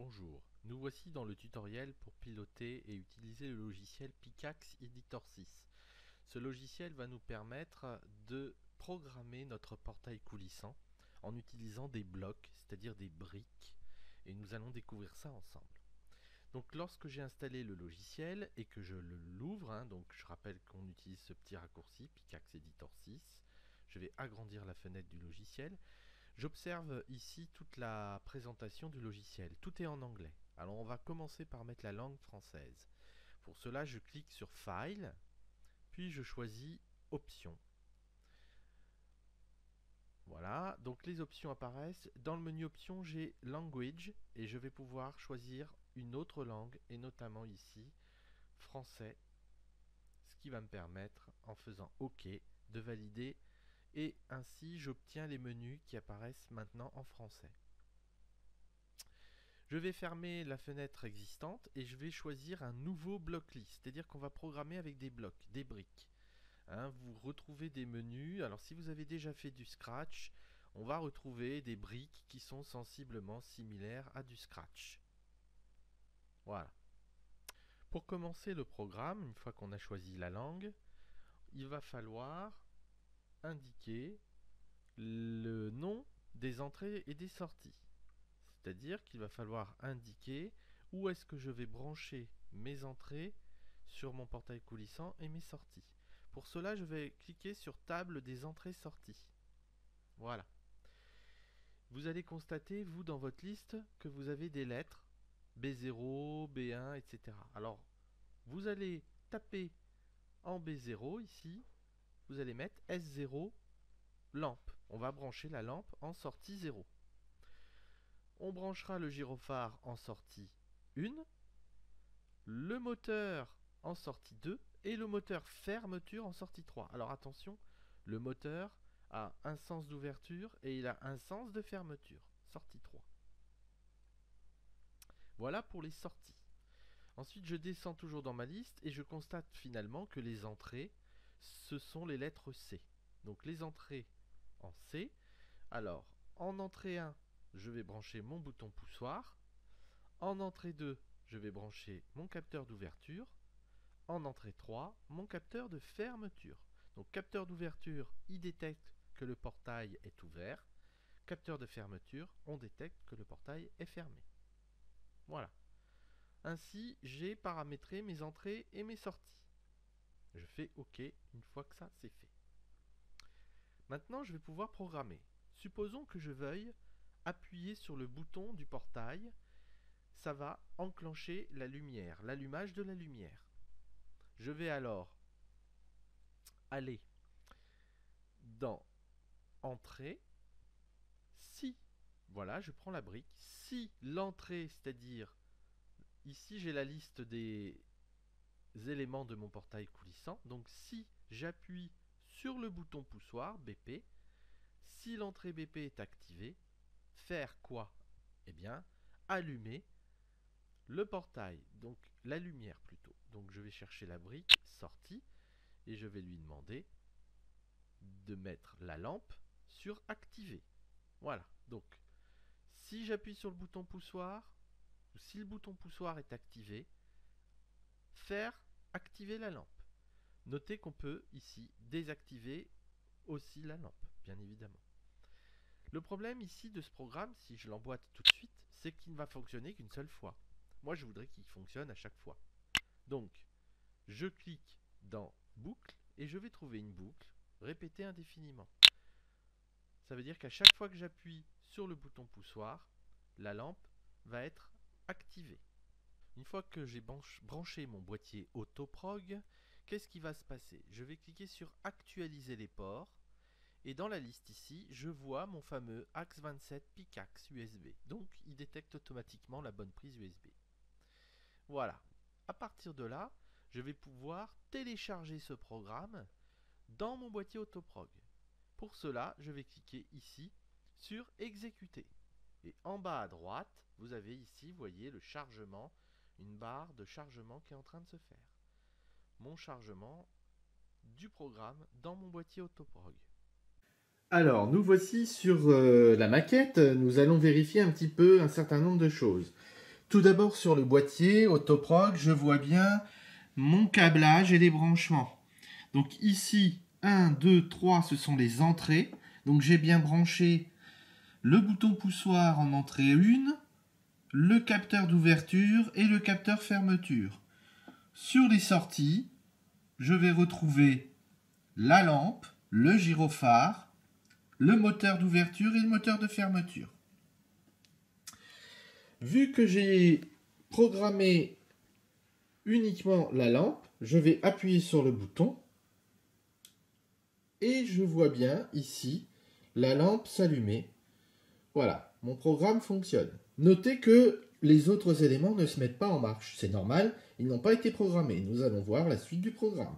Bonjour, nous voici dans le tutoriel pour piloter et utiliser le logiciel Pickaxe Editor 6. Ce logiciel va nous permettre de programmer notre portail coulissant en utilisant des blocs, c'est-à-dire des briques, et nous allons découvrir ça ensemble. Donc lorsque j'ai installé le logiciel et que je l'ouvre, donc je rappelle qu'on utilise ce petit raccourci Pickaxe Editor 6, je vais agrandir la fenêtre du logiciel. J'observe ici toute la présentation du logiciel. Tout est en anglais. Alors on va commencer par mettre la langue française. Pour cela, je clique sur File, puis je choisis Options. Voilà, donc les options apparaissent. Dans le menu Options, j'ai Language et je vais pouvoir choisir une autre langue, et notamment ici, français, ce qui va me permettre, en faisant OK, de valider, et ainsi j'obtiens les menus qui apparaissent maintenant en français. Je vais fermer la fenêtre existante et je vais choisir un nouveau bloc list, c'est-à-dire qu'on va programmer avec des blocs, des briques. Vous retrouvez des menus. Alors si vous avez déjà fait du Scratch, on va retrouver des briques qui sont sensiblement similaires à du Scratch. Voilà. Pour commencer le programme, une fois qu'on a choisi la langue, il va falloir indiquer le nom des entrées et des sorties. C'est-à-dire qu'il va falloir indiquer où est-ce que je vais brancher mes entrées sur mon portail coulissant et mes sorties. Pour cela, je vais cliquer sur table des entrées-sorties. Voilà. Vous allez constater, vous, dans votre liste, que vous avez des lettres B0, B1, etc. Alors, vous allez taper en B0 ici, vous allez mettre S0 lampe. On va brancher la lampe en sortie 0. On branchera le gyrophare en sortie 1, le moteur en sortie 2 et le moteur fermeture en sortie 3. Alors attention, le moteur a un sens d'ouverture et il a un sens de fermeture, sortie 3. Voilà pour les sorties. Ensuite, je descends toujours dans ma liste et je constate finalement que les entrées, ce sont les lettres C. Donc les entrées en C. Alors, en entrée 1, je vais brancher mon bouton poussoir. En entrée 2, je vais brancher mon capteur d'ouverture. En entrée 3, mon capteur de fermeture. Donc capteur d'ouverture, il détecte que le portail est ouvert. Capteur de fermeture, on détecte que le portail est fermé. Voilà. Ainsi, j'ai paramétré mes entrées et mes sorties. Je fais OK une fois que ça c'est fait. Maintenant, je vais pouvoir programmer. Supposons que je veuille appuyer sur le bouton du portail. Ça va enclencher la lumière, l'allumage de la lumière. Je vais alors aller dans Entrée. Si, voilà, je prends la brique. Si l'entrée, c'est-à-dire ici j'ai la liste des éléments de mon portail coulissant. Donc si j'appuie sur le bouton poussoir BP, si l'entrée BP est activée, faire quoi? Eh bien, allumer le portail, donc la lumière plutôt. Donc je vais chercher la brique sortie et je vais lui demander de mettre la lampe sur activer. Voilà, donc si j'appuie sur le bouton poussoir, ou si le bouton poussoir est activé, faire activer la lampe. Notez qu'on peut ici désactiver aussi la lampe, bien évidemment. Le problème ici de ce programme, si je l'emboîte tout de suite, c'est qu'il ne va fonctionner qu'une seule fois. Moi, je voudrais qu'il fonctionne à chaque fois. Donc, je clique dans boucle et je vais trouver une boucle répétée indéfiniment. Ça veut dire qu'à chaque fois que j'appuie sur le bouton poussoir, la lampe va être activée. Une fois que j'ai branché mon boîtier Autoprog, qu'est-ce qui va se passer? Je vais cliquer sur actualiser les ports et dans la liste ici, je vois mon fameux AX27 Pickaxe USB. Donc, il détecte automatiquement la bonne prise USB. Voilà. À partir de là, je vais pouvoir télécharger ce programme dans mon boîtier Autoprog. Pour cela, je vais cliquer ici sur exécuter. Et en bas à droite, vous avez ici, vous voyez le chargement, une barre de chargement qui est en train de se faire. Mon chargement du programme dans mon boîtier Autoprog. Alors, nous voici sur la maquette. Nous allons vérifier un petit peu un certain nombre de choses. Tout d'abord sur le boîtier Autoproc, je vois bien mon câblage et les branchements. Donc ici, 1, 2, 3, ce sont les entrées. Donc j'ai bien branché le bouton poussoir en entrée 1, le capteur d'ouverture et le capteur fermeture. Sur les sorties, je vais retrouver la lampe, le gyrophare, le moteur d'ouverture et le moteur de fermeture. Vu que j'ai programmé uniquement la lampe, je vais appuyer sur le bouton et je vois bien ici la lampe s'allumer. Voilà, mon programme fonctionne. Notez que les autres éléments ne se mettent pas en marche. C'est normal, ils n'ont pas été programmés. Nous allons voir la suite du programme.